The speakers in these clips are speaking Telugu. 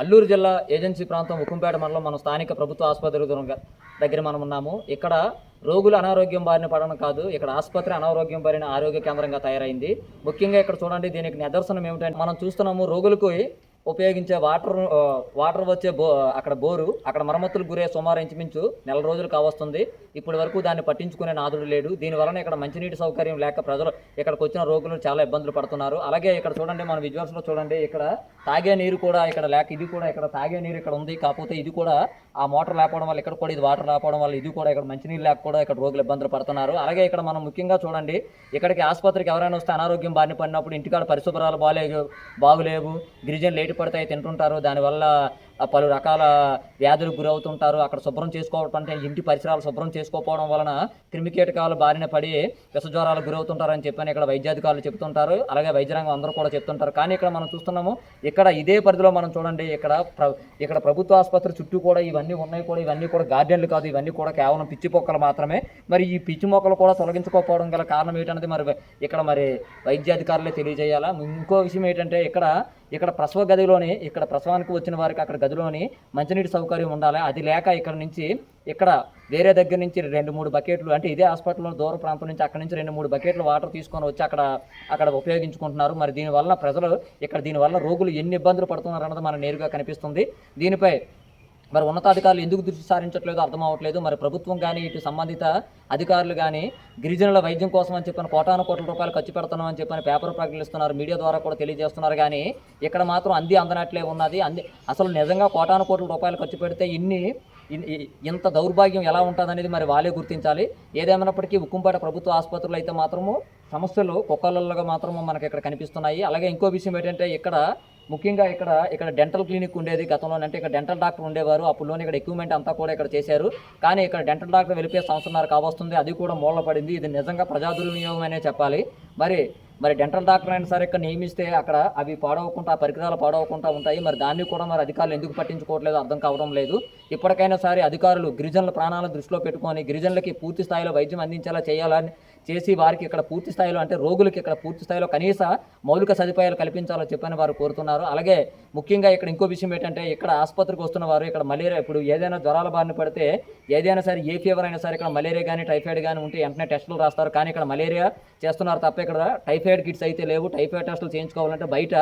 అల్లూరు జిల్లా ఏజెన్సీ ప్రాంతం ఉక్కుంపేట మండలం మన స్థానిక ప్రభుత్వ ఆసుపత్రి దగ్గర మనం ఉన్నాము. ఇక్కడ రోగులు అనారోగ్యం బారిన పడడం కాదు, ఇక్కడ ఆసుపత్రి అనారోగ్యం బారిన ఆరోగ్య కేంద్రంగా తయారైంది. ముఖ్యంగా ఇక్కడ చూడండి, దీనికి నిదర్శనం ఏమిటంటే మనం చూస్తున్నాము, రోగులకు ఉపయోగించే వాటర్ వచ్చే అక్కడ బోరు అక్కడ మరమ్మతులు గురే సుమారు ఇంచుమించు నెల రోజులు కావస్తుంది. ఇప్పటి వరకు దాన్ని పట్టించుకునే నాదుడు లేడు. దీనివలన ఇక్కడ మంచినీటి సౌకర్యం లేక ప్రజలు ఇక్కడికి వచ్చిన రోగులు చాలా ఇబ్బందులు పడుతున్నారు. అలాగే ఇక్కడ చూడండి, మన విజువల్స్లో చూడండి, ఇక్కడ తాగే నీరు కూడా ఇక్కడ లేక, ఇది కూడా ఇక్కడ తాగే నీరు ఇక్కడ ఉంది, కాకపోతే ఇది కూడా ఆ మోటార్ లేకపోవడం వల్ల, ఇక్కడ కూడా ఇది వాటర్ లేకపోవడం వల్ల ఇది కూడా ఇక్కడ మంచినీరు లేక కూడా ఇక్కడ రోగులు ఇబ్బందులు పడుతున్నారు. అలాగే ఇక్కడ మనం ముఖ్యంగా చూడండి, ఇక్కడికి ఆసుపత్రికి ఎవరైనా వస్తే అనారోగ్యం బారిన పడినప్పుడు ఇంటికాడ పరిశుభ్రాలు బాగులేవు, గిరిజనులు లేటు పడితే తింటుంటారు, దానివల్ల పలు రకాల వ్యాధులకు గురవుతుంటారు. అక్కడ శుభ్రం చేసుకోవడం అంటే ఇంటి పరిసరాలు శుభ్రం చేసుకోకపోవడం వలన క్రిమికీటకాలు బారిన పడి విషజ్వరాలకు గురవుతుంటారని చెప్పని ఇక్కడ వైద్యాధికారులు చెప్తుంటారు. అలాగే వైద్యరంగం అందరూ కూడా చెప్తుంటారు. కానీ ఇక్కడ మనం చూస్తున్నాము, ఇక్కడ ఇదే పరిధిలో మనం చూడండి, ఇక్కడ ప్రభుత్వ ఆసుపత్రి చుట్టూ కూడా ఇవన్నీ ఉన్నాయి, కూడా ఇవన్నీ కూడా గార్డెన్లు కాదు, ఇవన్నీ కూడా కేవలం పిచ్చి మొక్కలు మాత్రమే. మరి ఈ పిచ్చి మొక్కలు కూడా తొలగించుకోకపోవడం గల కారణం ఏంటనేది ఇక్కడ వైద్యాధికారులే తెలియజేయాలా. ఇంకో విషయం ఏంటంటే, ఇక్కడ ప్రసవ గదిలోని, ఇక్కడ ప్రసవానికి వచ్చిన వారికి అక్కడ గదిలోని మంచినీటి సౌకర్యం ఉండాలి. అది లేక ఇక్కడ వేరే దగ్గర నుంచి 2-3 బకెట్లు, అంటే ఇదే హాస్పిటల్లో దూర ప్రాంతం నుంచి అక్కడ నుంచి 2-3 బకెట్లు వాటర్ తీసుకొని వచ్చి అక్కడ ఉపయోగించుకుంటున్నారు. మరి దీనివల్ల ప్రజలు దీనివల్ల రోగులు ఎన్ని ఇబ్బందులు పడుతున్నారు అన్నది మనకు నేరుగా కనిపిస్తుంది. దీనిపై మరి ఉన్నతాధికారులు ఎందుకు దృష్టి సారించట్లేదో అర్థం అవ్వట్లేదు. మరి ప్రభుత్వం కానీ, ఇటు సంబంధిత అధికారులు కానీ గిరిజనుల వైద్యం కోసం అని చెప్పని కోటాను కోట్ల రూపాయలు ఖర్చు పెడుతున్నాం అని చెప్పని పేపర్ ప్రకటిస్తున్నారు, మీడియా ద్వారా కూడా తెలియజేస్తున్నారు. కానీ ఇక్కడ మాత్రం అందనట్లే ఉన్నది. అసలు నిజంగా కోటాను కోట్ల రూపాయలు ఖర్చు పెడితే ఇంత దౌర్భాగ్యం ఎలా ఉంటుందనేది మరి వాళ్ళే గుర్తించాలి. ఏదేమైనప్పటికీ ఉక్కుంపేట ప్రభుత్వ ఆసుపత్రులు అయితే మాత్రము సమస్యలు కుక్కలగా మాత్రము మనకి ఇక్కడ కనిపిస్తున్నాయి. అలాగే ఇంకో విషయం ఏంటంటే, ముఖ్యంగా ఇక్కడ డెంటల్ క్లినిక్ ఉండేది గతంలో, అంటే ఇక్కడ డెంటల్ డాక్టర్ ఉండేవారు. అప్పుడులోనే ఇక్కడ ఎక్విప్మెంట్ అంతా కూడా ఇక్కడ చేశారు. కానీ ఇక్కడ డెంటల్ డాక్టర్ వెళ్ళిపోయే సంవత్సరాలు కావస్తుంది, అది కూడా మూలపడింది. ఇది నిజంగా ప్రజా దుర్వినియోగం అనే చెప్పాలి. మరి డెంటల్ డాక్టర్ అయినా సరే ఇక్కడ నియమిస్తే అక్కడ అవి పాడవకుండా, పరికరాలు పాడవకుండా ఉంటాయి. మరి దాన్ని కూడా మరి అధికారులు ఎందుకు పట్టించుకోవట్లేదు అర్థం కావడం లేదు. ఇప్పటికైనా సరే అధికారులు గిరిజనుల ప్రాణాలను దృష్టిలో పెట్టుకొని గిరిజనులకి పూర్తి స్థాయిలో వైద్యం అందించేలా చేసి వారికి ఇక్కడ పూర్తి స్థాయిలో, అంటే రోగులకి ఇక్కడ పూర్తి స్థాయిలో కనీస మౌలిక సదుపాయాలు కల్పించాలో చెప్పని వారు కోరుతున్నారు. అలాగే ముఖ్యంగా ఇక్కడ ఇంకో విషయం ఏంటంటే, ఇక్కడ ఆసుపత్రికి వస్తున్న వారు ఇక్కడ మలేరియా, ఇప్పుడు ఏదైనా జ్వరాల బారిన పడితే ఏదైనా సరే, ఏ ఫీవర్ అయినా సరే ఇక్కడ మలేరియా కానీ టైఫాయిడ్ కానీ ఉంటే వెంటనే టెస్టులు రాస్తారు. కానీ ఇక్కడ మలేరియా చేస్తున్నారు తప్ప ఇక్కడ టైఫాయిడ్ కిట్స్ అయితే లేవు. టైఫాయిడ్ టెస్టులు చేయించుకోవాలంటే బయట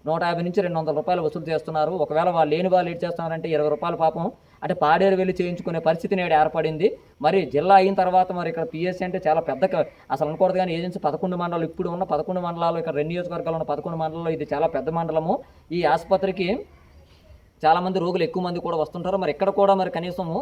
150 నుంచి 200 రూపాయలు వసూలు చేస్తున్నారు. ఒకవేళ లేని వాళ్ళు ఏం చేస్తున్నారంటే 20 రూపాయలు పాపం అంటే పాడేరు వెళ్ళి చేయించుకునే పరిస్థితి నేడు ఏర్పడింది. మరి జిల్లా అయిన తర్వాత మరి ఇక్కడ పిఎస్సి అంటే చాలా పెద్ద, అసలు అనుకోవద్దు కానీ ఏజెన్సీ 11 మండలాలు, ఇప్పుడు ఉన్న 11 మండలాలు, ఇక్కడ 2 నియోజకవర్గాలు ఉన్న 11 మండలాల్లో ఇది చాలా పెద్ద మండలము. ఈ ఆసుపత్రికి చాలామంది రోగులు ఎక్కువ మంది కూడా వస్తుంటారు. మరి ఇక్కడ కూడా మరి కనీసము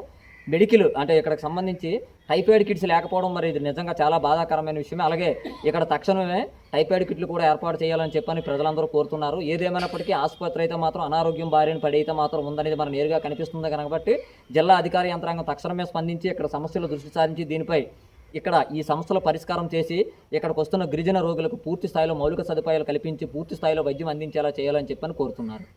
మెడికల్, అంటే ఇక్కడికి సంబంధించి టైఫాయిడ్ కిట్స్ లేకపోవడం మరి ఇది నిజంగా చాలా బాధాకరమైన విషయమే. అలాగే ఇక్కడ తక్షణమే టైఫాయిడ్ కిట్లు కూడా ఏర్పాటు చేయాలని చెప్పని ప్రజలందరూ కోరుతున్నారు. ఏదేమైనప్పటికీ ఆసుపత్రి అయితే మాత్రం అనారోగ్యం బారిన పడి అయితే మాత్రం ఉందనేది మనం నేరుగా కనిపిస్తుంది. కనుక జిల్లా అధికార యంత్రాంగం తక్షణమే స్పందించి ఇక్కడ సమస్యలు దృష్టి సారించి దీనిపై ఈ సమస్యల పరిష్కారం చేసి ఇక్కడికి వస్తున్న గిరిజన రోగులకు పూర్తి స్థాయిలో మౌలిక సదుపాయాలు కల్పించి పూర్తి స్థాయిలో వైద్యం అందించేలా చేయాలని చెప్పని కోరుతున్నారు.